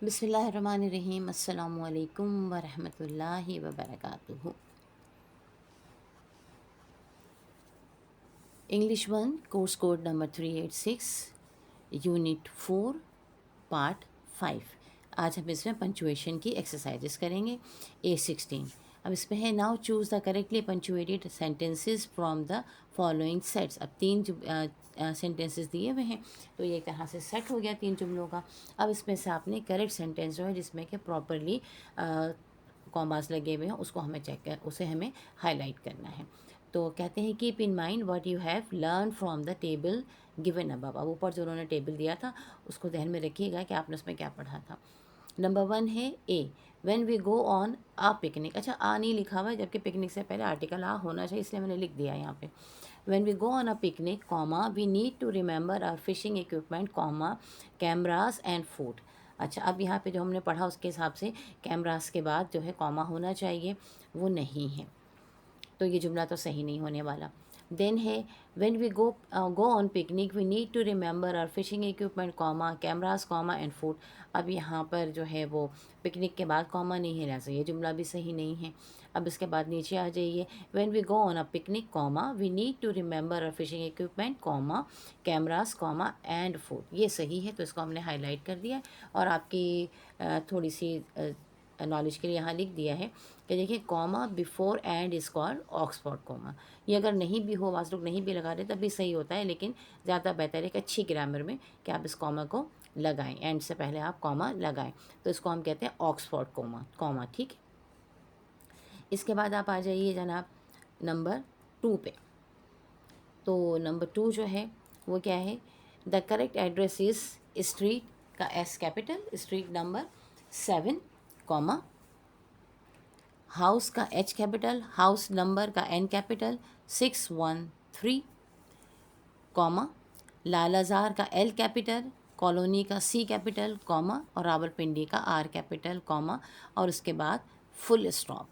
बिस्मिल्लाहिर्रहमानिर्रहीम। अस्सलामु अलैकुम वरहमतुल्लाहि वबरकातुहू। English 1 course code number 386 unit 4 part 5। आज हम इसमें पंचुएशन की एक्सरसाइजेस करेंगे। A16 अब इसमें है now choose the correctly punctuated sentences from the following sets. अब तीन सेंटेंसेस दिए हुए हैं, तो ये एक तरह से सेट हो गया तीन जुमलों का। अब इसमें से आपने करेक्ट सेंटेंस जो है जिसमें कि प्रॉपरली कॉमास लगे हुए हैं उसको हमें चेक कर उसे हमें हाईलाइट करना है। तो कहते हैं keep in mind what you have learn from the table given above. अब ऊपर जो उन्होंने टेबल दिया था उसको ध्यान में रखिएगा कि आपने उसमें क्या पढ़ा था। नंबर 1 है A, when we go on a picnic. अच्छा, आ नहीं लिखा हुआ है, जबकि पिकनिक से पहले आर्टिकल आ होना चाहिए, इसलिए मैंने लिख दिया यहाँ पे। When we go on a picnic comma we need to remember our fishing equipment comma cameras and food. अच्छा, अब यहाँ पे जो हमने पढ़ा उसके हिसाब से कैमरास के बाद जो है कॉमा होना चाहिए, वो नहीं है, तो ये जुमला तो सही नहीं होने वाला। देन है when we go on picnic we need to remember our fishing equipment comma cameras comma and food. अब यहाँ पर जो है वो पिकनिक के बाद कॉमा नहीं है, लिहाजा ये जुमला भी सही नहीं है। अब इसके बाद नीचे आ जाइए, when we go on a picnic comma we need to remember our fishing equipment comma cameras comma and food, ये सही है, तो इसको हमने हाईलाइट कर दिया। और आपकी थोड़ी सी नॉलेज के लिए यहाँ लिख दिया है कि देखिए comma before and is called Oxford comma. ये अगर नहीं भी हो, वास लोग नहीं भी लगा रहे तब भी सही होता है, लेकिन ज़्यादा बेहतर है कि अच्छी ग्रामर में कि आप इस कॉमा को लगाएं, एंड से पहले आप कॉमा लगाएं, तो इसको हम कहते हैं ऑक्सफोर्ड कॉमा कॉमा। ठीक है, इसके बाद आप आ जाइए जनाब नंबर 2 पे। तो नंबर 2 जो है वो क्या है, the correct address is street का S capital, street number 7 comma, house का एच कैपिटल, हाउस नंबर का एन कैपिटल 613 कॉमा, लालाजार का एल कैपिटल, कॉलोनी का सी कैपिटल कॉमा, और रावलपिंडी का आर कैपिटल कॉमा, और उसके बाद फुल स्टॉप।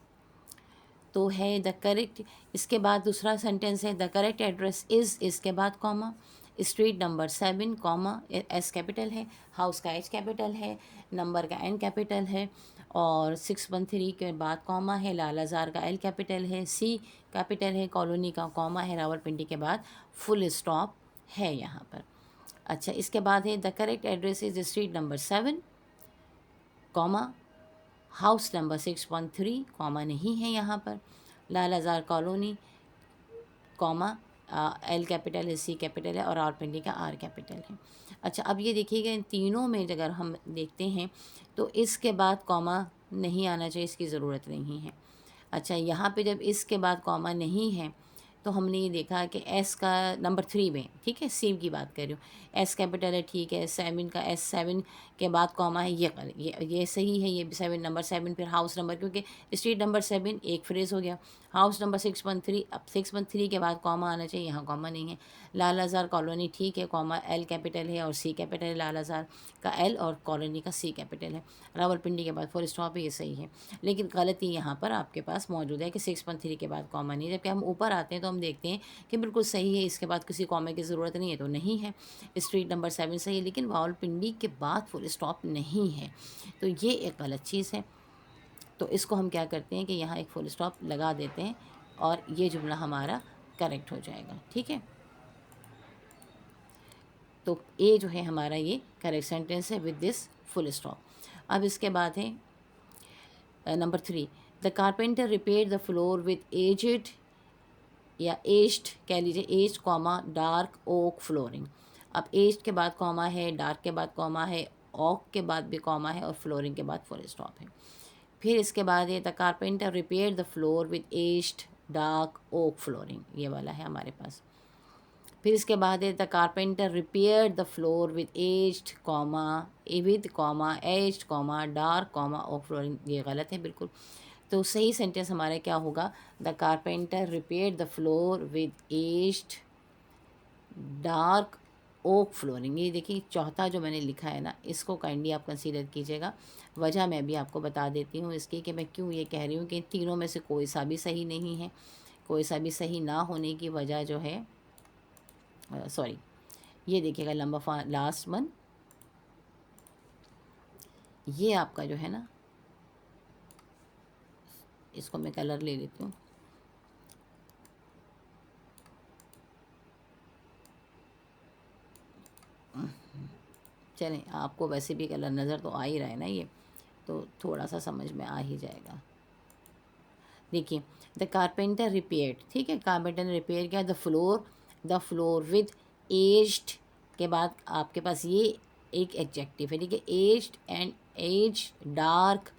तो है द करेक्ट, इसके बाद दूसरा सेंटेंस है द करेक्ट एड्रेस इज़, इसके बाद comma, street number 7 comma, S capital है, हाउस का एच कैपिटल है, नंबर का एन कैपिटल है, और 613 के बाद कॉमा है, लालाजार का एल कैपिटल है, सी कैपिटल है, कॉलोनी का कॉमा है, रावलपिंडी के बाद फुल स्टॉप है यहाँ पर। अच्छा, इसके बाद है the correct address is street number 7 comma, house number 613 comma नहीं है यहाँ पर, Lalazar colony comma, L capital है, सी कैपिटल है, और रावलपिंडी का आर कैपिटल है। अच्छा, अब ये देखिएगा इन तीनों में अगर हम देखते हैं तो इसके बाद कॉमा नहीं आना चाहिए, इसकी ज़रूरत नहीं है। अच्छा, यहाँ पे जब इसके बाद कॉमा नहीं है तो हमने ये देखा कि एस का नंबर 3 में, ठीक है, सेम की बात कर रही हूँ, एस कैपिटल है, ठीक है, 7 का एस 7 के बाद कॉमा है, ये सही है, ये 7 नंबर 7, फिर हाउस नंबर, क्योंकि स्ट्रीट नंबर 7 एक फ्रेज़ हो गया, हाउस नंबर 613, अब 613 के बाद कॉमा आना चाहिए, यहाँ कॉमा नहीं है, लालाजार कॉलोनी, ठीक है, कॉमा एल कैपिटल है और सी कैपिटल है, लालाजार का एल और कॉलोनी का सी कैपिटल है, रावलपिंडी के बाद फुल स्टॉप है, ये सही है। लेकिन गलती यहाँ पर आपके पास मौजूद है कि 613 के बाद कॉमा नहीं, जबकि हम ऊपर आते हैं तो हम देखते हैं कि बिल्कुल सही है, इसके बाद किसी कॉमे की ज़रूरत नहीं है, तो नहीं है, स्ट्रीट नंबर 7 सही है, लेकिन रावलपिंडी के बाद फुल स्टॉप नहीं है, तो ये एक गलत चीज़ है। तो इसको हम क्या करते हैं कि यहाँ एक फुल स्टॉप लगा देते हैं और ये जुमला हमारा करेक्ट हो जाएगा। ठीक है, तो ए जो है हमारा ये करेक्ट सेंटेंस है विद दिस फुल स्टॉप। अब इसके बाद है number 3, the carpenter repair the floor with aged या एज्ड कह लीजिए, aged comma dark oak flooring. अब एज्ड के बाद कॉमा है, डार्क के बाद कॉमा है, ओक के बाद भी कॉमा है, और फ्लोरिंग के बाद फुल स्टॉप है। फिर इसके बाद है the carpenter repair the floor with aged dark oak flooring, ये वाला है हमारे पास। फिर इसके बाद है the carpenter repair the floor with aged comma, with comma aged comma dark comma oak flooring, ये गलत है बिल्कुल। तो सही सेंटेंस हमारा क्या होगा, the carpenter repair the floor with aged dark oak flooring. ये देखिए चौथा जो मैंने लिखा है ना, इसको काइंडली आप कंसीडर कीजिएगा। वजह मैं भी आपको बता देती हूँ इसकी कि मैं क्यों ये कह रही हूँ कि तीनों में से कोई सा भी सही नहीं है। कोई सा भी सही ना होने की वजह जो है, सॉरी, ये देखिएगा लास्ट वन, ये आपका जो है ना, इसको मैं कलर ले लेती हूँ। चलें, आपको वैसे भी कलर नज़र तो आ ही रहा है ना, ये तो थोड़ा सा समझ में आ ही जाएगा। देखिए, द कारपेंटर रिपेयर्ड, ठीक है, कारपेंटर ने रिपेयर किया द फ्लोर विद एज्ड के बाद आपके पास ये एक एडजेक्टिव है, ठीक है, aged and age dark.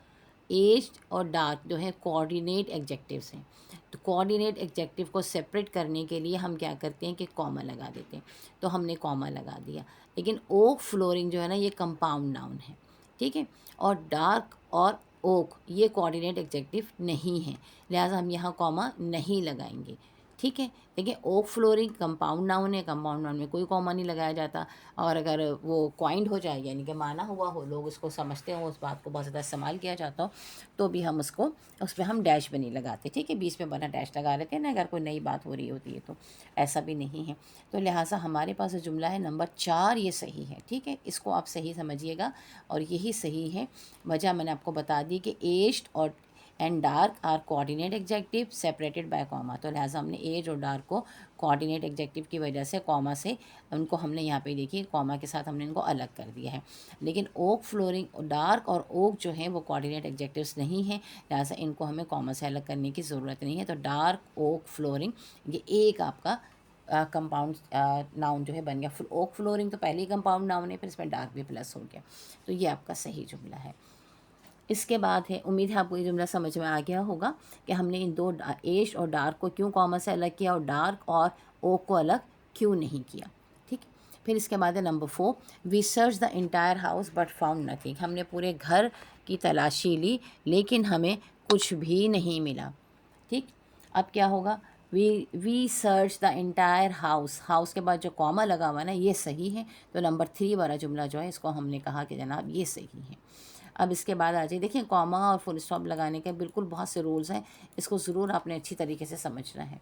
Aged और डार्क जो है कोऑर्डिनेट एडजेक्टिव्स हैं। तो कोऑर्डिनेट एडजेक्टिव को सेपरेट करने के लिए हम क्या करते हैं कि कॉमा लगा देते हैं। तो हमने कॉमा लगा दिया। लेकिन ओक फ्लोरिंग जो है ना, ये कंपाउंड नाउन है, ठीक है, और डार्क और ओक ये कोऑर्डिनेट एडजेक्टिव नहीं है, लिहाजा हम यहाँ कॉमा नहीं लगाएंगे, ठीक है। देखिए, ओक फ्लोरिंग कंपाउंड नाउन है, कंपाउंड नाउन में कोई कॉमा नहीं लगाया जाता। और अगर वो क्वाइंट हो जाए, यानी कि माना हुआ हो, लोग उसको समझते हो, उस बात को बहुत ज़्यादा इस्तेमाल किया जाता हो, तो भी हम उसको, उस पर हम डैश भी नहीं लगाते, ठीक है, बीच में बना डैश लगा लेते हैं ना, अगर कोई नई बात हो रही होती है तो। ऐसा भी नहीं है। तो लिहाजा हमारे पास जो जुमला है नंबर 4, ये सही है, ठीक है, इसको आप सही समझिएगा और यही सही है। वजह मैंने आपको बता दी कि एज्ड और and dark are coordinate adjective separated by comma. तो लिहाजा हमने एज और डार्क को कोऑर्डिनेट एग्जेक्टिव की वजह से कॉमा से उनको हमने यहाँ पे देखिए कॉमा के साथ हमने इनको अलग कर दिया है। लेकिन ओक फ्लोरिंग, डार्क और ओक जो है वो कोऑर्डिनेट एग्जेक्टिव्स नहीं है, लिहाजा इनको हमें कॉमा से अलग करने की ज़रूरत नहीं है। तो डार्क ओक फ्लोरिंग ये एक आपका कंपाउंड नाउन जो है बन गया। ओक फ्लोरिंग तो पहले ही कंपाउंड नाउन है, फिर इसमें डार्क भी प्लस हो गया। तो ये आपका सही जुमला है। इसके बाद है, उम्मीद है आपको ये जुमला समझ में आ गया होगा कि हमने इन दो एज और डार्क को क्यों कॉमा से अलग किया और डार्क और ओक को अलग क्यों नहीं किया, ठीक। फिर इसके बाद है number 4, we search the entire house but found nothing. हमने पूरे घर की तलाशी ली लेकिन हमें कुछ भी नहीं मिला, ठीक। अब क्या होगा, we search the entire house, house के बाद जो कॉमा लगा हुआ ना ये सही है। तो नंबर 3 वाला जुमला जो है इसको हमने कहा कि जनाब ये सही है। अब इसके बाद आ जाइए, देखिए कॉमा और फुल स्टॉप लगाने के बिल्कुल बहुत से रूल्स हैं, इसको ज़रूर आपने अच्छी तरीके से समझना है।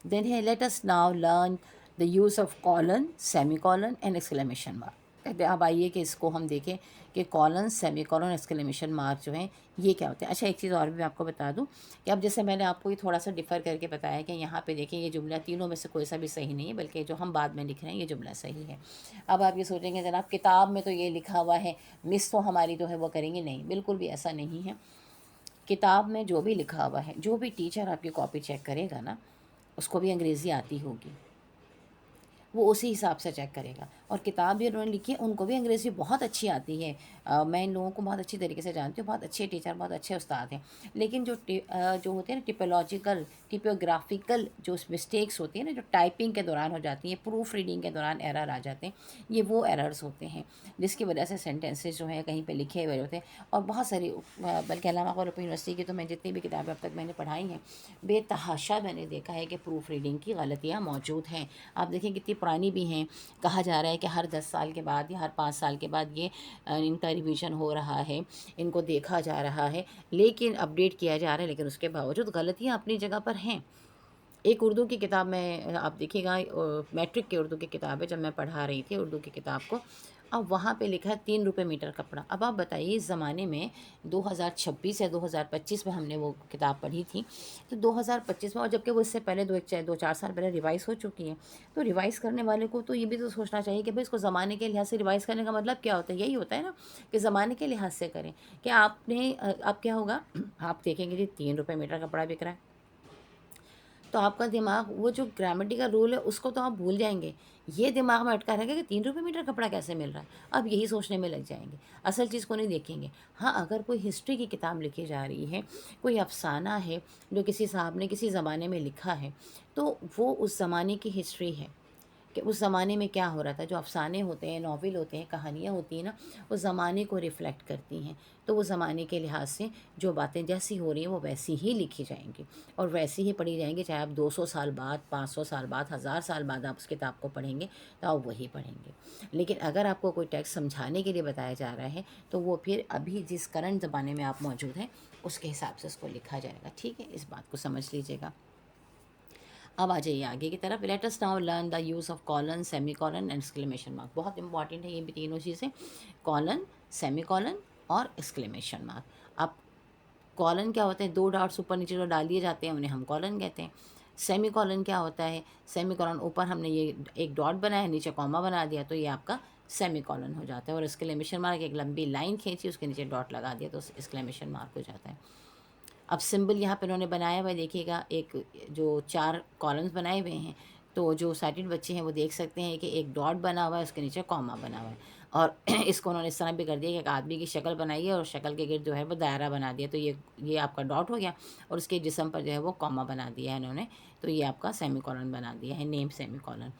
देन है, let us now learn the use of colon, semi colon and exclamation mark. कहते हैं अब आइए कि इसको हम देखें कि colon, semi colon, exclamation mark जो हैं ये क्या होते हैं। अच्छा, एक चीज़ और भी मैं आपको बता दूं कि अब जैसे मैंने आपको ये थोड़ा सा डिफ़र करके बताया कि यहाँ पे देखें ये जुमला तीनों में से कोई सा भी सही नहीं है, बल्कि जो हम बाद में लिख रहे हैं ये जुमला सही है। अब आप ये सोचेंगे जनाब किताब में तो ये लिखा हुआ है, मिस तो हमारी जो है वो करेंगे, नहीं, बिल्कुल भी ऐसा नहीं है। किताब में जो भी लिखा हुआ है, जो भी टीचर आपकी कॉपी चेक करेगा ना, उसको भी अंग्रेज़ी आती होगी, वो उसी हिसाब से चेक करेगा। और किताब भी उन्होंने लिखी है, उनको भी अंग्रेज़ी बहुत अच्छी आती है। मैं इन लोगों को बहुत अच्छी तरीके से जानती हूँ, बहुत अच्छे टीचर, बहुत अच्छे उस्ताद हैं। लेकिन जो होते हैं ना टिपोलॉजिकल, टिपोग्राफिकल जो मिस्टेक्स होती हैं ना, जो टाइपिंग के दौरान हो जाती हैं, प्रूफ रीडिंग के दौरान एरर आ जाते हैं, ये वो एरर्स होते हैं जिसकी वजह से सेंटेंसेस जो है कहीं पर लिखे हुए होते हैं। और बहुत सारी, बल्कि अल्लामा क़ालिब यूनिवर्सिटी की तो मैं जितनी भी किताबें अब तक मैंने पढ़ाई हैं, बेतहाशा मैंने देखा है कि प्रूफ रीडिंग की गलतियाँ मौजूद हैं। आप देखें कितनी पुरानी भी हैं, कहा जा रहा है कि हर 10 साल के बाद या हर 5 साल के बाद ये इनका रिवीजन हो रहा है, इनको देखा जा रहा है, लेकिन अपडेट किया जा रहा है, लेकिन उसके बावजूद गलतियाँ अपनी जगह पर हैं। एक उर्दू की किताब में आप देखिएगा, मैट्रिक की उर्दू की किताब है, जब मैं पढ़ा रही थी उर्दू की किताब को, अब वहाँ पे लिखा है 3 रुपये मीटर कपड़ा। अब आप बताइए इस ज़माने में 2026 या 2025 में हमने वो किताब पढ़ी थी, तो 2025 में, और जबकि वो इससे पहले 2-4 साल पहले रिवाइज़ हो चुकी है। तो रिवाइज़ करने वाले को तो ये भी तो सोचना चाहिए कि भाई इसको ज़माने के लिहाज से रिवाइज़ करने का मतलब क्या होता है, यही होता है ना कि ज़माने के लिहाज से करें। कि आपने अब क्या होगा, आप देखेंगे जी 3 रुपये मीटर कपड़ा बिक रहा है, तो आपका दिमाग वो जो ग्रामेटिकल का रूल है उसको तो आप भूल जाएंगे, ये दिमाग में अटका रहेगा कि 3 रुपये मीटर कपड़ा कैसे मिल रहा है। अब यही सोचने में लग जाएंगे, असल चीज़ को नहीं देखेंगे। हाँ, अगर कोई हिस्ट्री की किताब लिखी जा रही है, कोई अफसाना है जो किसी साहब ने किसी ज़माने में लिखा है, तो वो उस ज़माने की हिस्ट्री है कि उस ज़माने में क्या हो रहा था। जो अफ़साने होते हैं, नॉवेल होते हैं, कहानियाँ होती हैं ना, उस ज़माने को रिफ़्लेक्ट करती हैं। तो वो ज़माने के लिहाज से जो बातें जैसी हो रही हैं वो वैसी ही लिखी जाएंगी और वैसी ही पढ़ी जाएंगी, चाहे आप 200 साल बाद, 500 साल बाद, 1000 साल बाद आप उस किताब को पढ़ेंगे तो आप वही पढ़ेंगे। लेकिन अगर आपको कोई टेक्स्ट समझाने के लिए बताया जा रहा है तो वो फिर अभी जिस करंट ज़माने में आप मौजूद हैं उसके हिसाब से उसको लिखा जाएगा, ठीक है, इस बात को समझ लीजिएगा। अब आ जाइए आगे की तरफ, let us now learn the use of colon, semi colon and exclamation mark. बहुत इंपॉर्टेंट है ये भी तीनों चीज़ें, कॉलन, सेमी कॉलन और एक्सक्लेमेशन मार्क। अब कॉलन क्या होता है, 2 डॉट्स ऊपर नीचे जो डाल दिए जाते हैं उन्हें हम कॉलन कहते हैं। सेमी कॉलन क्या होता है, सेमी कॉलन ऊपर हमने ये एक डॉट बनाया, नीचे कॉमा बना दिया, तो ये आपका सेमी कॉलन हो जाता है। और एक्सक्लेमेशन मार्क एक लंबी लाइन खींची, उसके नीचे डॉट लगा दिया, तो एक्सक्लेमेशन मार्क हो जाता है। अब सिंबल यहाँ पे उन्होंने बनाया हुआ है, देखिएगा एक जो 4 कॉलम्स बनाए हुए हैं, तो जो साइटेड बच्चे हैं वो देख सकते हैं कि एक डॉट बना हुआ है, उसके नीचे कॉमा बना हुआ है। और इसको उन्होंने इस तरह भी कर दिया कि एक आदमी की शक्ल बनाई है और शक्ल के गिर्द जो है वो दायरा बना दिया, तो ये आपका डॉट हो गया, और उसके जिस्म पर जो है वो कॉमा बना दिया है इन्होंने, तो ये आपका सेमी कॉलन बना दिया है, नेम सेमी कॉलन।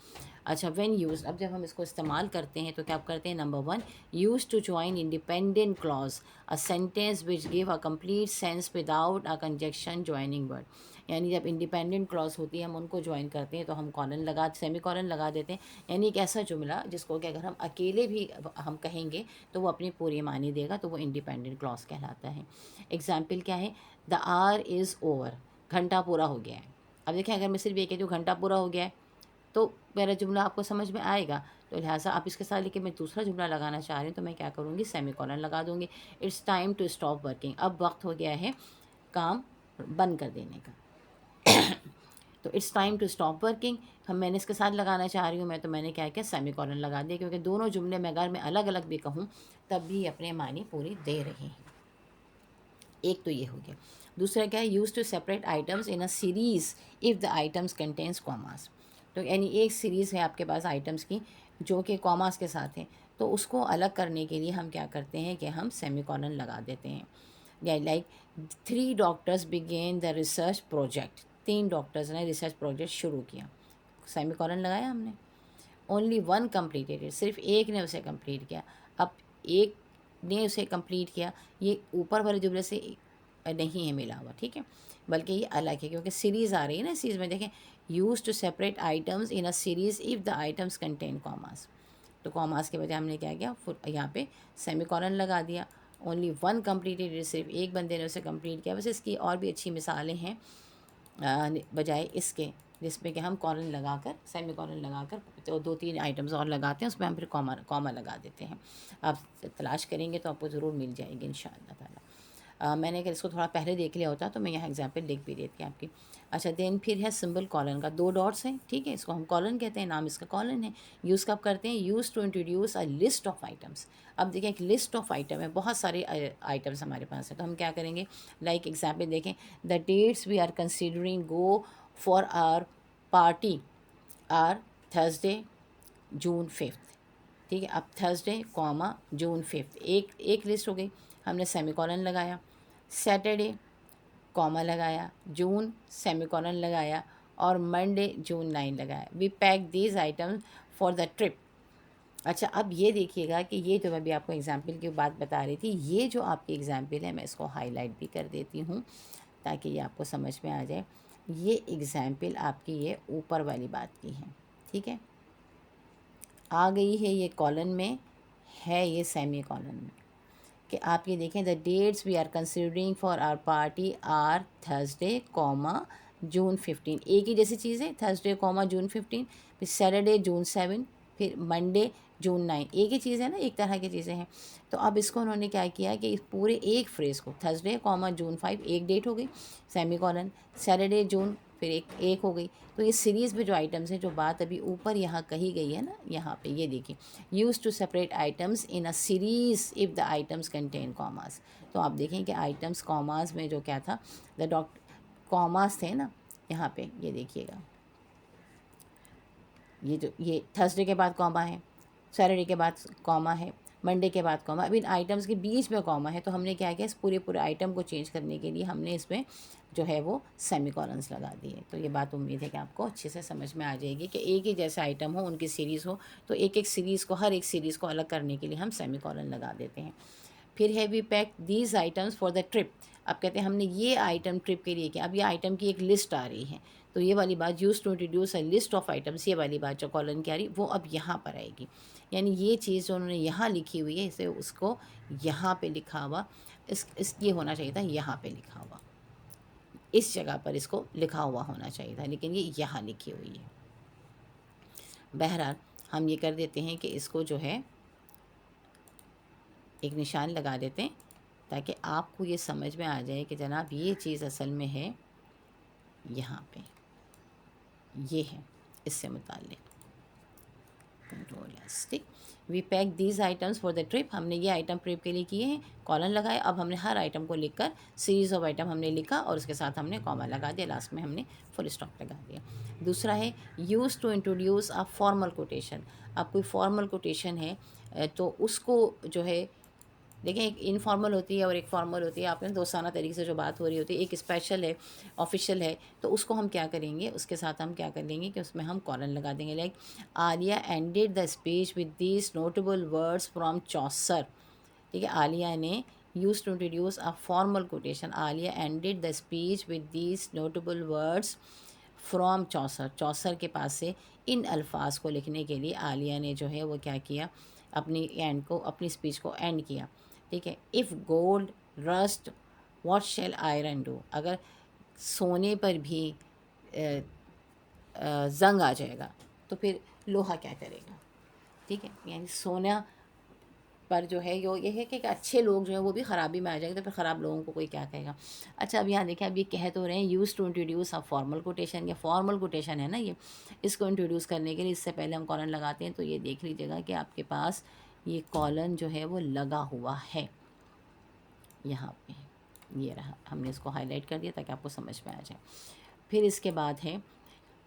अच्छा, व्हेन यूज, अब जब हम इसको इस्तेमाल करते हैं तो क्या करते हैं, number 1, use to join independent clause a sentence which give a complete sense without a conjunction joining word. यानी जब इंडिपेंडेंट क्लॉज होती है हम उनको ज्वाइन करते हैं तो हम कॉलन लगा, सेमी कॉलन लगा देते हैं। यानी एक ऐसा जुमला जिसको कि अगर हम अकेले भी हम कहेंगे तो वो अपनी पूरी मानी देगा, तो वो इंडिपेंडेंट क्लॉज कहलाता है। एग्जाम्पल क्या है, द आवर इज़ ओवर, घंटा पूरा हो गया है। अब देखें, अगर मैं सिर्फ ये कहती हूँ घंटा पूरा हो गया है तो मेरा जुमला आपको समझ में आएगा, तो लिहाजा आप इसके साथ लेके मैं दूसरा जुमला लगाना चाह रही हूँ तो मैं क्या करूँगी, सेमी कॉलन लगा दूँगी। It's time to stop working, अब वक्त हो गया है काम बंद कर देने का। तो it's time to stop working मैंने इसके साथ लगाना चाह रही हूँ मैं, तो मैंने क्या किया, सेमी कॉलन लगा दिया, क्योंकि दोनों जुमले में अगर मैं अलग अलग भी कहूँ तब भी अपने मानी पूरी दे रहे हैं। एक तो ये हो गया। दूसरा क्या है, use to separate items in a series if the items contains commas. तो यानी एक सीरीज़ है आपके पास आइटम्स की जो कि कॉमास के साथ हैं, तो उसको अलग करने के लिए हम क्या करते हैं कि हम सेमी कॉलन लगा देते हैं। Like 3 doctors began the research project, 3 doctors ने रिसर्च प्रोजेक्ट शुरू किया, सेमी कॉलन लगाया हमने। ओनली 1 कम्प्लीटेड इट, सिर्फ एक ने उसे कंप्लीट किया। अब एक ने उसे कंप्लीट किया, ये ऊपर वाले जुमले से नहीं है मिला हुआ, ठीक है, बल्कि ये अलग है, क्योंकि सीरीज़ आ रही है ना इस चीज़ में। देखें, use to separate items in a series if the items contain commas, तो कॉमास के बजाय हमने क्या किया, यहाँ पे सेमी कॉलन लगा दिया। ओनली 1 कम्प्लीटेड, सिर्फ एक बंदे ने उसे कंप्लीट किया। वैसे इसकी और भी अच्छी मिसालें हैं बजाय इसके, जिसमें कि हम कॉलन लगाकर, सेमी कॉलन लगाकर तो 2-3 आइटम्स और लगाते हैं, उसमें हम फिर कॉमा लगा देते हैं। आप तलाश करेंगे तो आपको ज़रूर मिल जाएगी इंशाअल्लाह ताला। मैंने अगर इसको थोड़ा पहले देख लिया होता तो मैं यहाँ एग्जाम्पल लिख भी देती आपकी। अच्छा, देन फिर है सिंबल कॉलन का, 2 डॉट्स हैं, ठीक है, इसको हम कॉलन कहते हैं, नाम इसका कॉलन है। यूज़ कब करते हैं, use to introduce a list of items. अब देखें, एक लिस्ट ऑफ आइटम है, बहुत सारे आइटम्स हमारे पास है, तो हम क्या करेंगे, लाइक एग्जाम्पल देखें, the dates we are considering go for our party are Thursday June 5, ठीक है। अब थर्सडे कॉमा जून 5, एक लिस्ट हो गई, हमने सेमी कॉलन लगाया। सैटरडे कॉमा लगाया, जून सेमी कॉलन लगाया, और मंडे जून 9 लगाया। We pack these items for the trip. अच्छा, अब ये देखिएगा कि ये जो मैं भी आपको एग्जाम्पल की बात बता रही थी, ये जो आपकी एग्जाम्पल है मैं इसको हाईलाइट भी कर देती हूँ ताकि ये आपको समझ में आ जाए। ये एग्जाम्पल आपकी ये ऊपर वाली बात की है, ठीक है, आ गई है ये कॉलन में, है ये सेमी कॉलन में, कि आप ये देखें, the dates we are considering for our party are Thursday comma June 15, एक ही जैसी चीज़ है, थर्सडे कॉमा जून 15, फिर सैटरडे जून 7, फिर मंडे जून 9, एक ही चीज़ है ना, एक तरह की चीज़ें हैं। तो अब इसको उन्होंने क्या किया कि इस पूरे एक फ्रेज़ को, थर्सडे कॉमा जून 5, एक डेट हो गई, सेमी कॉलन, सैटरडे जून, फिर एक हो गई। तो ये सीरीज़ में जो आइटम्स हैं, जो बात अभी ऊपर यहाँ कही गई है ना, यहाँ पे ये देखिए, use to separate items in a series if the items contain commas. तो आप देखें कि आइटम्स कॉमास में जो क्या था, द कॉमास थे ना यहाँ पे, ये देखिएगा, ये थर्सडे के बाद कॉमा है, सैटरडे के बाद कॉमा है, मंडे के बाद कॉमा। अब इन आइटम्स के बीच में कॉमा है, तो हमने क्या किया, इस पूरे आइटम को चेंज करने के लिए हमने इसमें जो है वो सेमी कॉलन्स लगा दिए। तो ये बात उम्मीद है कि आपको अच्छे से समझ में आ जाएगी कि एक ही जैसा आइटम हो, उनकी सीरीज़ हो, तो एक एक सीरीज़ को, हर एक सीरीज़ को अलग करने के लिए हम सेमी कॉलन लगा देते हैं। फिर है we pack these items for the trip. अब कहते हैं हमने ये आइटम ट्रिप के लिए किया। अब ये आइटम की एक लिस्ट आ रही है, तो ये वाली बात, use to introduce a list of items, ये वाली बात जो कॉलन की आ रही वो अब यहाँ पर आएगी। यानी ये चीज़ जो उन्होंने यहाँ लिखी हुई है, इसे उसको यहाँ पे लिखा हुआ, इस ये होना चाहिए था यहाँ पे लिखा हुआ, इस जगह पर इसको लिखा हुआ होना चाहिए था, लेकिन ये यहाँ लिखी हुई है। बहरहाल हम ये कर देते हैं कि इसको जो है एक निशान लगा देते हैं ताकि आपको ये समझ में आ जाए कि जनाब ये चीज़ असल में है यहाँ पे, ये है इससे मुताल्लिक़ कंट्रोल एस। ठीक, we pack these items for the trip, हमने ये आइटम ट्रिप के लिए किए हैं, कॉलन लगाए। अब हमने हर आइटम को लिखकर सीरीज़ ऑफ आइटम हमने लिखा और उसके साथ हमने कॉमा लगा दिया, लास्ट में हमने फुल स्टॉप लगा दिया। दूसरा है use to introduce a formal quotation. अब कोई फॉर्मल कोटेशन है तो उसको जो है देखिए, एक इनफॉर्मल होती है और एक फॉर्मल होती है। आपने दोस्ताना तरीके से जो बात हो रही होती है, एक स्पेशल है, ऑफिशियल है, तो उसको हम क्या करेंगे, उसके साथ हम क्या कर लेंगे कि उसमें हम कॉलन लगा देंगे। Like Alia ended the speech with these notable words from Chaucer. ठीक है, आलिया ने use to introduce a formal quotation, Alia ended the speech with these notable words from Chaucer. Chaucer के पास से इन अल्फाज को लिखने के लिए आलिया ने जो है वो क्या किया, अपनी एंड को, अपनी स्पीच को एंड किया। ठीक है, if gold rust what shell iron do. अगर सोने पर भी जंग आ जाएगा तो फिर लोहा क्या करेगा। ठीक है, यानी सोना पर जो है ये है कि अच्छे लोग जो है वो भी ख़राबी में आ जाएंगे, तो फिर ख़राब लोगों को कोई क्या कहेगा। अच्छा, अब यहाँ देखें, अब ये कह तो रहे हैं use to introduce a formal quotation, या फॉर्मल कोटेशन है ना ये, इसको इंट्रोड्यूस करने के लिए इससे पहले हम कॉलन लगाते हैं। तो ये देख लीजिएगा कि आपके पास ये कॉलन जो है वो लगा हुआ है यहाँ पे, ये रहा, हमने इसको हाईलाइट कर दिया ताकि आपको समझ में आ जाए। फिर इसके बाद है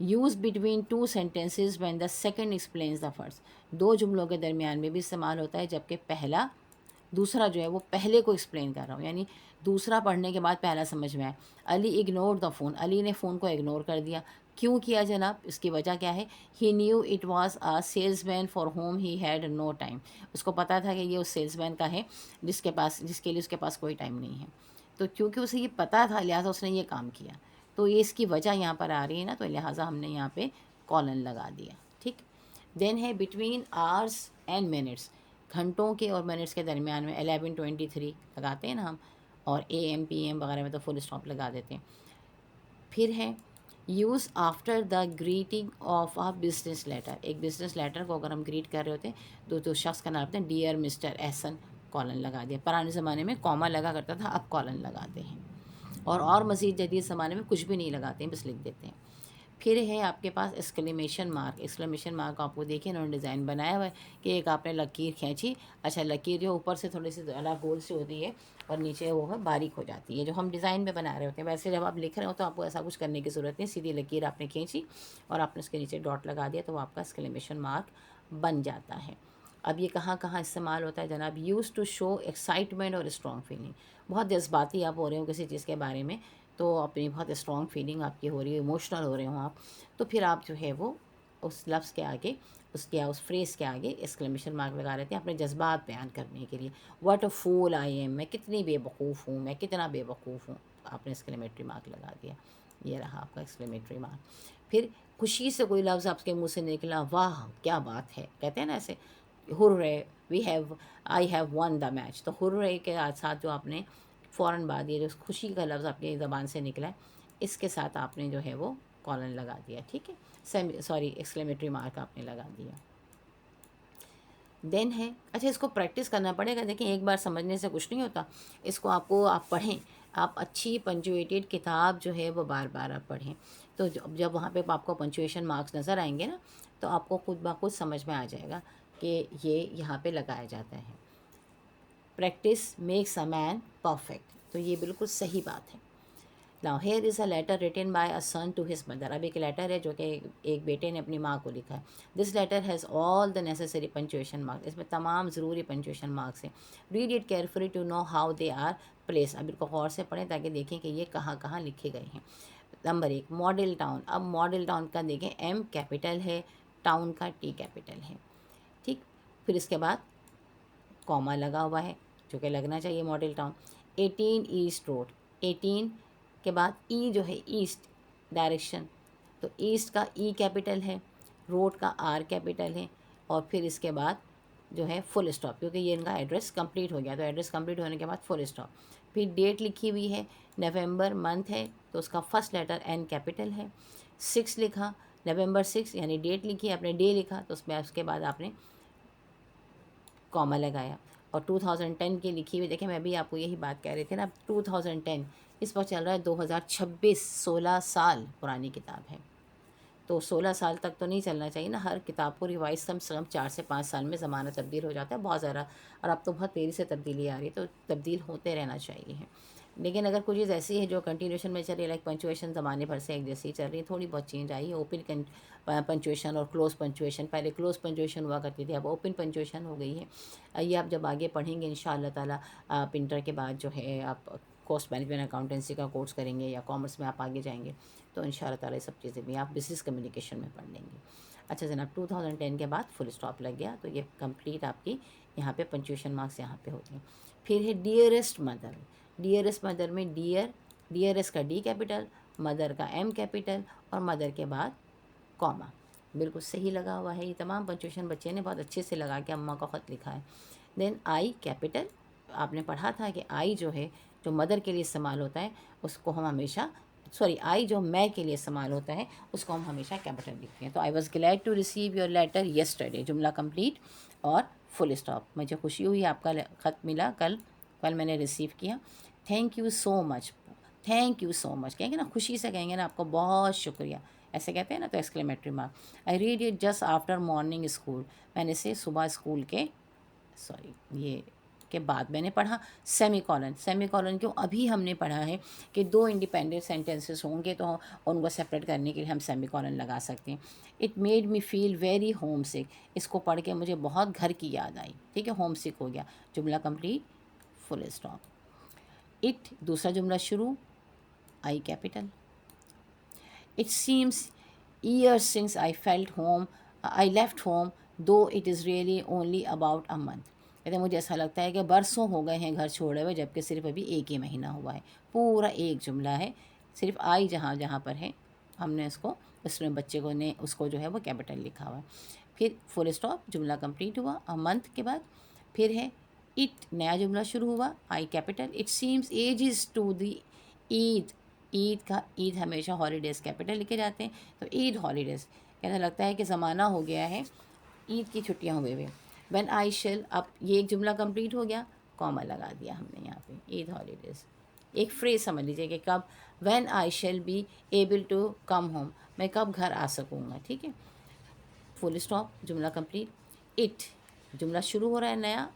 use between two sentences when the second explains the first. दो जुमलों के दरमियान में भी इस्तेमाल होता है जबकि पहला दूसरा जो है वो पहले को एक्सप्लेन कर रहा हूँ, यानी दूसरा पढ़ने के बाद पहला समझ में आए। Ali ignore the phone, Ali ने फ़ोन को इग्नोर कर दिया। क्यों किया जनाब, इसकी वजह क्या है। He knew it was a salesman for home he had no time. उसको पता था कि ये उस सेल्समैन का है जिसके लिए उसके पास कोई टाइम नहीं है। तो क्योंकि उसे ये पता था लिहाजा उसने ये काम किया, तो ये इसकी वजह यहाँ पर आ रही है ना, तो लिहाजा हमने यहाँ पे कॉलन लगा दिया। ठीक, देन है बिटवीन आवर्स एंड मिनट्स, घंटों के और मिनट्स के दरमियान में 11:23 लगाते हैं ना हम, और AM PM वगैरह में तो फुल स्टॉप लगा देते हैं। फिर है use after the greeting of a business letter. एक बिजनेस लेटर को अगर हम ग्रीट कर रहे होते हैं तो शख्स का नाम होता है डियर मिस्टर एहसन, कॉलन लगा दिया। पुराने ज़माने में कॉमा लगा करता था, अब कॉलन लगाते हैं। और मज़ीद जदीद ज़माने में कुछ भी नहीं लगाते हैं, बस लिख देते हैं। फिर है आपके पास एक्सक्लेमेशन मार्क। एक्सक्लेमेशन मार्क आपको देखिए उन्होंने डिज़ाइन बनाया हुआ है कि एक आपने लकीर खींची, अच्छा लकीर जो ऊपर से थोड़ी सी ज़्यादा गोल से होती है और नीचे वो है बारीक हो जाती है, जो हम डिज़ाइन में बना रहे होते हैं। वैसे जब आप लिख रहे हो तो आपको ऐसा कुछ करने की ज़रूरत नहीं, सीधी लकीर आपने खींची और आपने उसके नीचे डॉट लगा दिया तो वो आपका एक्सक्लेमेशन मार्क बन जाता है। अब ये कहाँ कहाँ इस्तेमाल होता है जनाब, यूज़ टू शो एक्साइटमेंट और स्ट्रॉन्ग फीलिंग। बहुत जज्बाती आप हो रहे हो किसी चीज़ के बारे में, तो अपनी बहुत स्ट्रॉन्ग फीलिंग आपकी हो रही है, इमोशनल हो रहे हो आप, तो फिर आप जो है वो उस लफ्ज़ के आगे, उस फ्रेज़ के आगे एक्सक्लेमेशन मार्क लगा लेते हैं अपने जज्बात बयान करने के लिए। What a fool I am, मैं कितनी बेवकूफ़ हूँ, मैं कितना बेवकूफ़ हूँ, आपने एक्सक्लेमेटरी मार्क लगा दिया। ये रहा आपका एक्सक्लेमेटरी मार्क। फिर खुशी से कोई लफ्ज़ आपके मुँह से निकला, वाह क्या बात है, कहते हैं ना ऐसे, hurray I have one the match, तो हुर्रे के साथ जो आपने फ़ौरन बाद ये जो खुशी का लफ्ज़ आपकी ज़बान से निकला है, इसके साथ आपने जो है वो कॉलन लगा दिया। ठीक है, एक्सक्लेमेटरी मार्क आपने लगा दिया। देन है, अच्छा इसको प्रैक्टिस करना पड़ेगा। देखिए एक बार समझने से कुछ नहीं होता, इसको आप पढ़ें, आप अच्छी पंचुएटेड किताब जो है वो बार बार आप पढ़ें, तो जब वहाँ पे आपको पंचुएशन मार्क्स नज़र आएंगे ना, तो आपको खुद ब खुद समझ में आ जाएगा कि ये यहाँ पे लगाया जाता है। Practice makes a man perfect, तो ये बिल्कुल सही बात है। Now here is a letter written by a son to his mother. अब एक लेटर है जो कि एक बेटे ने अपनी माँ को लिखा है। This letter has all the necessary punctuation marks, इसमें तमाम ज़रूरी पंचुएशन मार्क्स हैं। Read it carefully to know how they are place. अब इनको गौर से पढ़ें ताकि देखें कि ये कहाँ कहाँ लिखे गए हैं। Number 1 model town. अब मॉडल टाउन का देखें, M कैपिटल है, टाउन का T कैपिटल है। ठीक, फिर इसके बाद कॉमा लगा हुआ है जो कि लगना चाहिए मॉडल टाउन। 18 ईस्ट रोड, 18 के बाद ई जो है ईस्ट डायरेक्शन, तो ईस्ट का ई कैपिटल है, रोड का आर कैपिटल है, और फिर इसके बाद जो है फुल स्टॉप, क्योंकि ये इनका एड्रेस कंप्लीट हो गया, तो एड्रेस कंप्लीट होने के बाद फुल स्टॉप। फिर डेट लिखी हुई है, नवंबर मंथ है तो उसका फर्स्ट लेटर N कैपिटल है। 6 लिखा, नवंबर 6 यानी डेट लिखी, आपने डे लिखा तो उसमें उसके बाद आपने कॉमा लगाया। और 2010 की लिखी हुई, देखिए मैं भी आपको यही बात कह रही थी ना, अब 2010 इस वक्त चल रहा है 2026, 16 साल पुरानी किताब है। तो 16 साल तक तो नहीं चलना चाहिए ना, हर किताब को रिवाइज कम से कम 4 से 5 साल में ज़माना तब्दील हो जाता है बहुत ज़्यादा, और अब तो बहुत तेज़ी से तब्दीली आ रही है, तो तब्दील होते रहना चाहिए है। लेकिन अगर कोई चीज़ ऐसी है जो कंटिन्यूशन में चल रही है, लाइक पंचुएशन ज़माने भर से एक जैसी ही चल रही है, थोड़ी बहुत चेंज आई है, ओपन पंचुएशन और क्लोज पंचुएशन, पहले क्लोज पंचुएशन हुआ करती थी, अब ओपन पंचुएशन हो गई है। ये आप जब आगे पढ़ेंगे इंशाअल्लाह ताला, आप इंटर के बाद जो है आप कॉस्ट मैनेजमेंट अकाउंटेंसी का कोर्स करेंगे या कॉमर्स में आप आगे जाएंगे, तो इंशाअल्लाह ताला ये सब चीज़ें भी आप बिज़नेस कम्युनिकेशन में पढ़ लेंगे। अच्छा जनाब, 2010 के बाद फुल स्टॉप लग गया, तो ये कंप्लीट आपकी यहाँ पे पंचुएशन मार्क्स यहाँ पे होते हैं। फिर है डियरेस्ट मदर। डियरेस्ट मदर में डियरेस्ट का डी कैपिटल, मदर का एम कैपिटल और मदर के बाद कॉमा, बिल्कुल सही लगा हुआ है। ये तमाम पंचुएशन बच्चे ने बहुत अच्छे से लगा के अम्मा का ख़त लिखा है। देन आई कैपिटल, आपने पढ़ा था कि आई जो है जो मदर के लिए इस्तेमाल होता है उसको हम हमेशा, सॉरी आई जो मैं के लिए इस्तेमाल होता है उसको हम हमेशा कैपिटल लिखते हैं। तो I was glad to receive your letter yesterday, जुमला कंप्लीट और फुल स्टॉप। मुझे खुशी हुई आपका ख़त मिला, कल मैंने रिसीव किया। Thank you so much, thank you so much कहेंगे ना, खुशी से कहेंगे ना, आपको बहुत शुक्रिया ऐसे कहते हैं ना, तो exclamatory mark. I read it just after morning school, मैंने इसे सुबह स्कूल के, सॉरी ये के बाद मैंने पढ़ा। सेमी कॉलन, सेमी कॉलन क्यों, अभी हमने पढ़ा है कि दो इंडिपेंडेंट सेंटेंसेस होंगे तो उनको सेपरेट करने के लिए हम सेमी कॉलन लगा सकते हैं। It made me feel very homesick, इसको पढ़ के मुझे बहुत घर की याद आई, ठीक है, होम सिक हो गया, जुमला कंप्लीट फुल स्टॉप। इट, दूसरा जुमला शुरू, आई capital. It seems years since I left home, though it is really only about a month। कहते हैं मुझे ऐसा लगता है कि बरसों हो गए हैं घर छोड़े हुए, जबकि सिर्फ अभी एक ही महीना हुआ है। पूरा एक जुमला है, सिर्फ आई जहाँ जहाँ पर है हमने उसको, उसमें बच्चे को ने उसको जो है वो कैपिटल लिखा हुआ है। फिर फुल स्टॉप, जुमला कंप्लीट हुआ अ मंथ के बाद। फिर है इट, नया जुमला शुरू हुआ, I capital. It seems ages to the Eid, Eid का, ईद हमेशा हॉलीडेज़ कैपिटल लिखे जाते हैं, तो ईद हॉलीडेज़, कहने लगता है कि ज़माना हो गया है ईद की छुट्टियां हुए हुए। व्हेन आई शेल, अब ये एक जुमला कंप्लीट हो गया, कॉमा लगा दिया हमने यहाँ पे, ईद हॉलीडेज़। एक फ्रेज समझ लीजिए कि कब, when I shall be able to come home, मैं कब घर आ सकूँगा, ठीक है, फुल स्टॉप, जुमला कंप्लीट। इट, जुमला शुरू हो रहा है नया,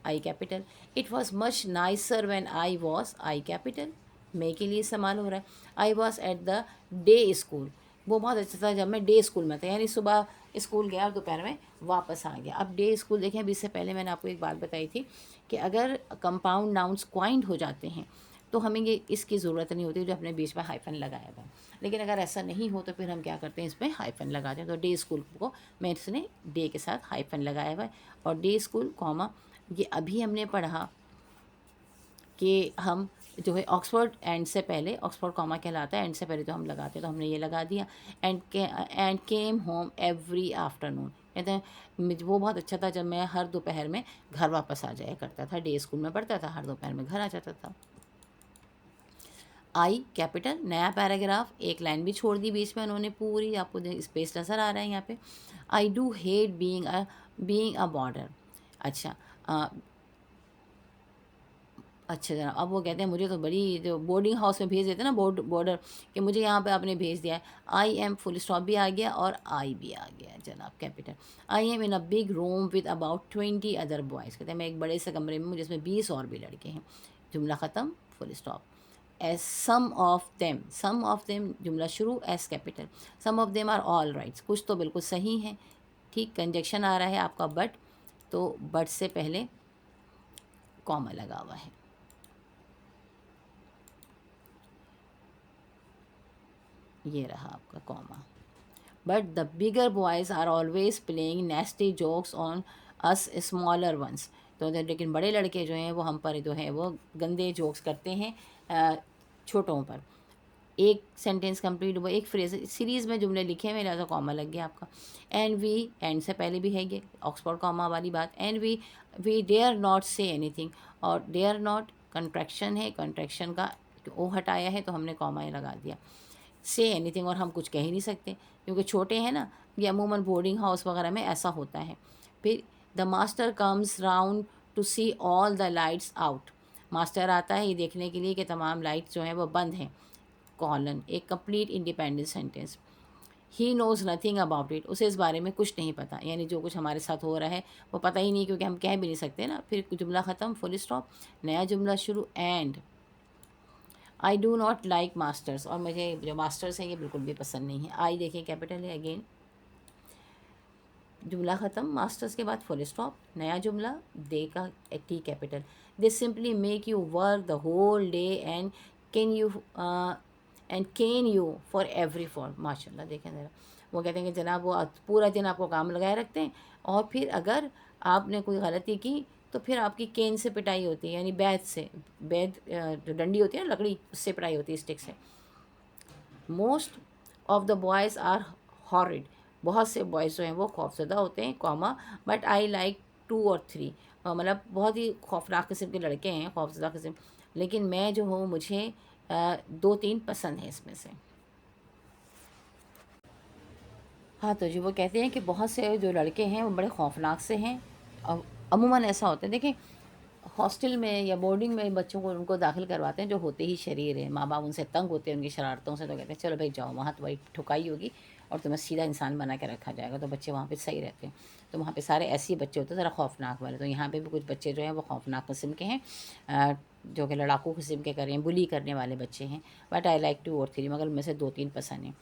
I capital. It was much nicer when I was, I capital, मैं के लिए इस्तेमाल हो रहा है। I was at the day school, वो बहुत अच्छा था जब मैं डे स्कूल में था, यानी सुबह स्कूल गया और दोपहर में वापस आ गया। अब डे स्कूल देखें, अभी इससे पहले मैंने आपको एक बात बताई थी कि अगर कंपाउंड नाउन्स क्वाइंट हो जाते हैं तो हमें ये इसकी ज़रूरत नहीं होती जो अपने बीच में हाइफन लगाया था, लेकिन अगर ऐसा नहीं हो तो फिर हम क्या करते हैं, इसमें हाइफन लगाते हैं। तो डे स्कूल को मैं इसने डे के साथ हाइफन लगाया हुआ है, और डे स्कूल कॉमा, ये अभी हमने पढ़ा कि हम जो है ऑक्सफोर्ड एंड से पहले, ऑक्सफोर्ड कॉमा कहलाता है, एंड से पहले तो हम लगाते हैं, तो हमने ये लगा दिया। And came home every afternoon, कहते हैं वो बहुत अच्छा था जब मैं हर दोपहर में घर वापस आ जाया करता था, डे स्कूल में पढ़ता था, हर दोपहर में घर आ जाता था। आई कैपिटल, नया पैराग्राफ, एक लाइन भी छोड़ दी बीच में उन्होंने पूरी, आपको स्पेस नज़र आ रहा है यहाँ पे। I do hate being a border. अच्छा अच्छा जरा, अब वो कहते हैं मुझे तो बड़ी, जो बोर्डिंग हाउस में भेज देते हैं ना, बॉर्डर, कि मुझे यहाँ पे आपने भेज दिया है। आई एम, फुल स्टॉप भी आ गया और आई भी आ गया जनाब, capital. I am in a big room with about 20 other boys, कहते हैं मैं एक बड़े से कमरे में हूँ जिसमें 20 और भी लड़के हैं, जुमला ख़त्म, full stop. S some of them, जुमला शुरू, S capital. Some of them are all rights, कुछ तो बिल्कुल सही हैं, ठीक, कंजक्शन आ रहा है आपका बट, तो बट से पहले कॉमा लगा हुआ है। ये रहा आपका comma. But the bigger boys are always playing nasty jokes on us smaller ones, तो लेकिन बड़े लड़के जो हैं वो हम पर जो है वो गंदे जोक्स करते हैं छोटों पर। एक सेंटेंस कंप्लीट हुआ, एक फ्रेज, सीरीज़ में जुमले लिखे हैं, मेरा तो कॉमा लग गया आपका। एंड वी, एंड से पहले भी है ये ऑक्सफोर्ड कॉमा वाली बात। And we dare not say anything, और डेयर नॉट कंट्रैक्शन है, कंट्रैक्शन का ओ हटाया है तो हमने कॉमा ही लगा दिया। से एनीथिंग, और हम कुछ कह ही नहीं सकते क्योंकि छोटे हैं ना, ये अमूमन बोर्डिंग हाउस वगैरह में ऐसा होता है। फिर the master comes round to see all the lights out. Master आता है ये देखने के लिए कि तमाम लाइट्स जो हैं वो बंद हैं। कॉलन, एक complete independent sentence. He knows nothing about it, उसे इस बारे में कुछ नहीं पता, यानी जो कुछ हमारे साथ हो रहा है वो पता ही नहीं, क्योंकि हम कह भी नहीं सकते ना। फिर जुमला ख़त्म, फुल स्टॉप, नया जुमला शुरू। And I do not like masters, और मुझे जो मास्टर्स हैं ये बिल्कुल भी पसंद नहीं है। आई देखिए कैपिटल है। अगेन जुमला ख़त्म, मास्टर्स के बाद फुल स्टॉप, नया जुमला, दे का T capital. They simply make you work the whole day and cane you cane you for every fault. माशाल्लाह देखें ज़रा, वो कहते हैं कि जनाब वो पूरा दिन आपको काम लगाए रखते हैं, और फिर अगर आपने कोई गलती की तो फिर आपकी केन से पिटाई होती है, यानी बैद से, बैद जो डंडी होती है ना लकड़ी, उससे पिटाई होती है, स्टिक से। Most of the boys are horrid, बहुत से बॉयज़ जो हैं वो खौफजदा होते हैं, कॉमा, बट आई लाइक 2 और 3, मतलब बहुत ही खौफनाक किस्म के लड़के हैं, खौफजदा किस्म, लेकिन मैं जो हूँ मुझे 2-3 पसंद है इसमें से। हाँ, तो जी वो कहते हैं कि बहुत से जो लड़के हैं वो बड़े खौफनाक से हैं। अमूमन ऐसा होता है, देखें हॉस्टल में या बोर्डिंग में बच्चों को उनको दाखिल करवाते हैं जो होते ही शरीर हैं, माँ बाप उनसे तंग होते हैं उनकी शरारतों से, तो कहते हैं चलो भाई जाओ, वहाँ तुम्हारी ठुकाई होगी और तुम्हें सीधा इंसान बना के रखा जाएगा, तो बच्चे वहाँ पे सही रहते हैं। तो वहाँ पे सारे ऐसे ही बच्चे होते हैं ज़रा खौफनाक वाले, तो यहाँ पे भी कुछ बच्चे जो हैं वो खौफनाक किस्म के हैं, जो कि लड़ाकू किस्म के करें, बुली करने वाले बच्चे हैं। बट आई लाइक 2 और 3, मगर उनमें से 2-3 पसंद हैं।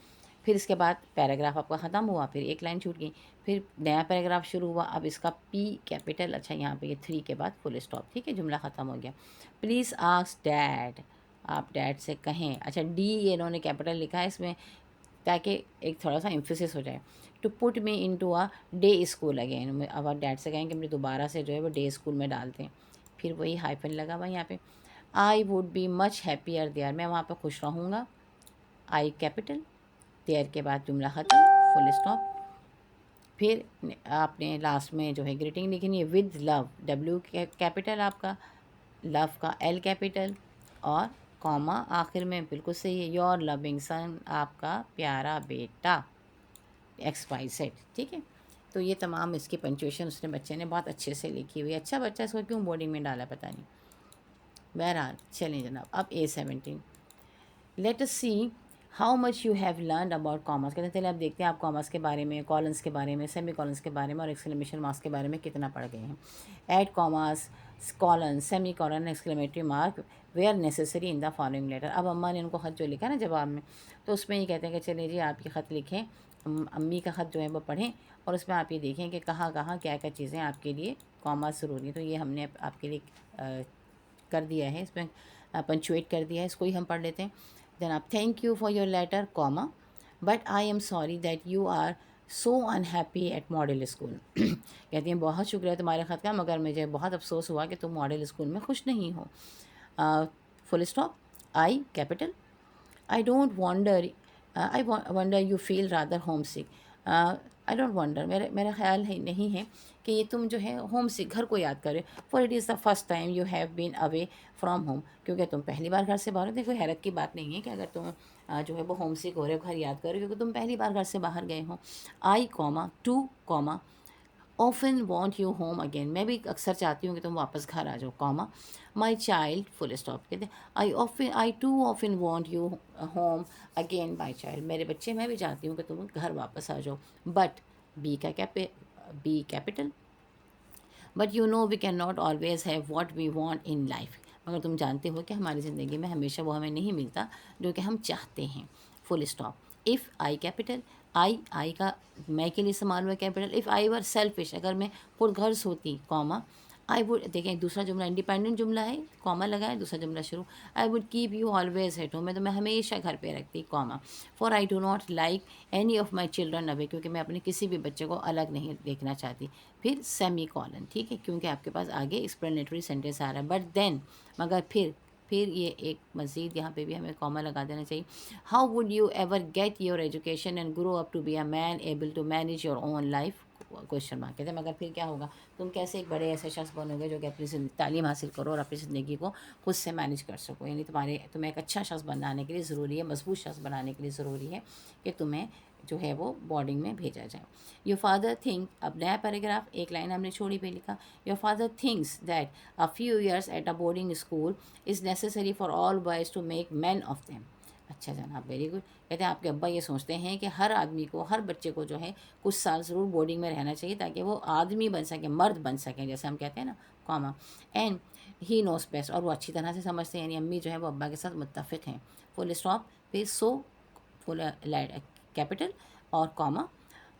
फिर इसके बाद पैराग्राफ आपका ख़त्म हुआ, फिर एक लाइन छूट गई, फिर नया पैराग्राफ शुरू हुआ। अब इसका पी कैपिटल, अच्छा यहाँ पे ये 3 के बाद फुल स्टॉप, ठीक है, जुमला ख़त्म हो गया। प्लीज़ आस्क डैड, आप डैड से कहें। अच्छा डी ये इन्होंने कैपिटल लिखा है इसमें ताकि एक थोड़ा सा एम्फेसिस हो जाए। To put me into a day school again, अब आप डैड से कहें कि मुझे दोबारा से जो है वो डे स्कूल में डालते हैं। फिर वही हाइफन लगा हुआ यहाँ पे। I would be much happier there, मैं वहाँ पर खुश रहूँगा, आई कैपिटल, देयर के बाद जुमला ख़त्म, फुल स्टॉप। फिर आपने लास्ट में जो है ग्रीटिंग लिखनी है, विद लव, डब्ल्यू कैपिटल आपका, लव का एल कैपिटल, और कॉमा आखिर में बिल्कुल सही है, योर लविंग सन, आपका प्यारा बेटा, XYZ, ठीक है। तो ये तमाम इसकी पंक्चुएशन उसने बच्चे ने बहुत अच्छे से लिखी हुई है। अच्छा बच्चा, इसको क्यों बोर्डिंग में डाला पता नहीं। बहरहाल चलें जनाब, अब A17, let us see how much you have learn about commerce. कहते हैं चलिए आप देखते हैं आप कॉमर्स के बारे में, कॉलन्स के बारे में, सेमी कॉलन्स के बारे में और एक्सक्लेमेशन मार्क्स के बारे में कितना पढ़ गए हैं। Add commas, colon, semi colon, exclamatory mark where necessary in the following letter. अब अम्मा ने उनको ख़त जो लिखा ना जवाब में, तो उसमें ये कहते हैं कि चलिए जी आप ये ख़त लिखें, अम्मी का ख़त जो है वो पढ़ें, और उसमें आप ये देखें कि कहाँ कहाँ क्या क्या चीज़ें आपके लिए कॉमर्स ज़रूरी है। तो ये हमने आपके लिए कर दिया है, इसमें पंचुएट कर दिया है, इसको ही हम पढ़ लेते हैं जनाब। Thank you for your letter comma, but I am sorry that you are so unhappy at model school. कहती हैं बहुत शुक्रिया तुम्हारे ख़त का, मगर मुझे बहुत अफसोस हुआ कि तुम मॉडल स्कूल में खुश नहीं हो। Full stop, I capital, I don't wonder, I wonder you feel rather home sick. I don't wonder, मेरा ख्याल है नहीं है कि ये तुम जो है होम सिक, घर को याद करे, for it is the first time you have been away from home, क्योंकि तुम पहली बार घर से बाहर हो। देखो हैरत की बात नहीं है कि अगर तुम जो है वो होम सिक हो रहे हो, घर याद कर रहे हो, क्योंकि तुम पहली बार घर से बाहर गए हो। I comma too comma often want you home again, मैं भी अक्सर चाहती हूँ कि तुम वापस घर आ जाओ, comma my child, full stop. कहते हैं I too often want you home again my child, मेरे बच्चे मैं भी चाहती हूँ कि तुम घर वापस आ जाओ। बट बी का B capital, but you know we can not always have what we want in life, मगर तुम जानते हो कि हमारी ज़िंदगी में हमेशा वो हमें नहीं मिलता जो कि हम चाहते हैं, full stop. If I capital, I का मैं के लिए इस्तेमाल हुआ capital. If I were selfish, अगर मैं खुदगर्ज होती, कॉमा आई वुड, देखें दूसरा जुमला इंडिपेंडेंट जुमला है, कॉमा लगा है, दूसरा जुमला शुरू, I would keep you always at home, मैं तुम्हें हमेशा घर पे रखती, comma for I do not like any of my children away, क्योंकि मैं अपने किसी भी बच्चे को अलग नहीं देखना चाहती। फिर सेमी कॉलन, ठीक है, क्योंकि आपके पास आगे एक्सप्लेनेटरी सेंटेंस आ रहा है, बट देन, मगर फिर ये एक मज़ीद यहाँ पे भी हमें कॉमा लगा देना चाहिए। How would you ever get your education and grow up to be a man able to manage your own life, question mark कहते हैं। मगर फिर क्या होगा, तुम कैसे एक बड़े ऐसे शख्स बनोगे जो कि अपनी तालीम हासिल करो और अपनी ज़िंदगी को खुद से मैनेज कर सको। यानी तुम्हें एक अच्छा शख्स बनाने के लिए ज़रूरी है, मजबूत शख्स बनाने के लिए ज़रूरी है कि तुम्हें जो है वो बोर्डिंग में भेजा जाए। योर फादर थिंक, अब नया पैराग्राफ, एक लाइन हमने छोड़ी पे लिखा, your father thinks that a few years at a boarding school is necessary for all boys to make man of them. अच्छा जनाब, वेरी गुड। कहते हैं आपके अब्बा ये सोचते हैं कि हर आदमी को, हर बच्चे को जो है कुछ साल ज़रूर बोर्डिंग में रहना चाहिए ताकि वो आदमी बन सके, मर्द बन सकें, जैसे हम कहते हैं ना, comma. And he knows best, और वो अच्छी तरह से समझते हैं, यानी अम्मी जो है वो अब्बा के साथ मुत्तफिक हैं। फुल स्टॉप, फिर सो फुल कैपिटल और comma,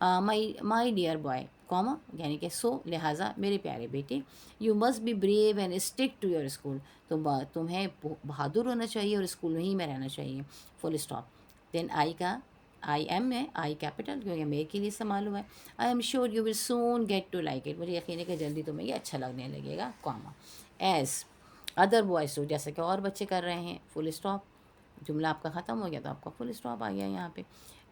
my dear boy, comma, यानी कि सो लिहाजा मेरे प्यारे बेटे, you must be brave and stick to your school, तुम्हें बहादुर होना चाहिए और स्कूल में ही में रहना चाहिए। Full stop. देन आई का आई एम में आई कैपिटल, क्योंकि मेरे के लिए इस्तेमाल हुआ है। I am sure you will soon get to like it, मुझे यकीन है कि जल्दी तुम्हें ये अच्छा लगने लगेगा, comma. As other boys do, जैसे कि और बच्चे कर रहे हैं। Full stop. जुमला आपका ख़त्म हो गया तो आपका फुल स्टॉप आ गया यहाँ पे।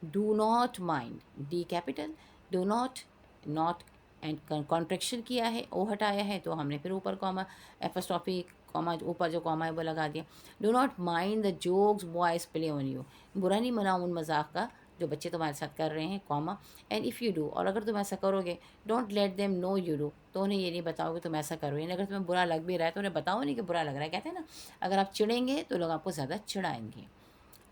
Do not mind, D capital, do not, not and contraction किया है, ओ हटाया है तो हमने फिर ऊपर कॉमा, एपोस्ट्रोफी कॉमा, ऊपर जो कॉमा है वो लगा दिया। Do not mind the jokes boys play on you, बुरा नहीं मनाओ उन मजाक का जो बच्चे तुम्हारे साथ कर रहे हैं, comma. And if you do, और अगर तुम ऐसा करोगे, don't let them know you do, तो उन्हें ये नहीं बताओगे तुम ऐसा करो, यानी अगर तुम्हें बुरा लग भी रहा है तो उन्हें बताओ नहीं कि बुरा लग रहा है। कहते हैं ना, अगर आप चिढ़ेंगे तो लोग आपको ज़्यादा चिढ़ाएंगे।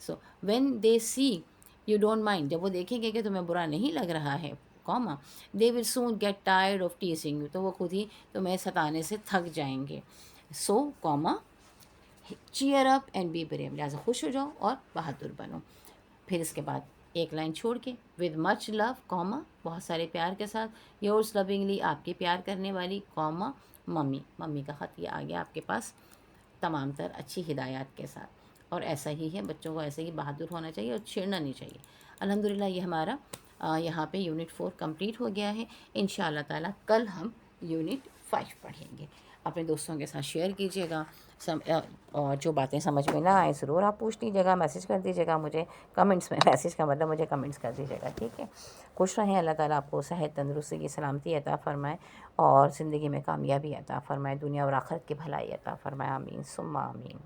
So when they see you don't mind, जब वो देखेंगे कि तुम्हें बुरा नहीं लग रहा है, comma, they will soon get tired of teasing you, तो वो खुद ही तुम्हें सताने से थक जाएंगे। So comma, cheer up and be brave, लिहाजा खुश हो जाओ और बहादुर बनो। फिर इसके बाद एक लाइन छोड़ के, विद मच लव, कॉमा, बहुत सारे प्यार के साथ, योर्स लविंगली, आपके प्यार करने वाली, कॉमा, मम्मी, मम्मी का ख़त ये आ गया आपके पास तमाम तर अच्छी हिदायत के साथ। और ऐसा ही है, बच्चों को ऐसे ही बहादुर होना चाहिए और छेड़ना नहीं चाहिए। अल्हम्दुलिल्लाह ये हमारा यहाँ पे यूनिट 4 कंप्लीट हो गया है। इंशाअल्लाह ताला कल हम यूनिट 5 पढ़ेंगे। अपने दोस्तों के साथ शेयर कीजिएगा। और जो बातें समझ में ना आए ज़रूर आप पूछ लीजिएगा, मैसेज कर दीजिएगा मुझे कमेंट्स में, मैसेज का मतलब मुझे कमेंट्स कर दीजिएगा, ठीक है। खुश रहें, अल्लाह ताला आपको सेहत, तंदुरुस्ती की सलामती अता फ़रमाए और ज़िंदगी में कामयाबी अता फ़रमाए, दुनिया और आखिरत की भलाई अता फ़रमाए। आमीन सुम्मा आमीन।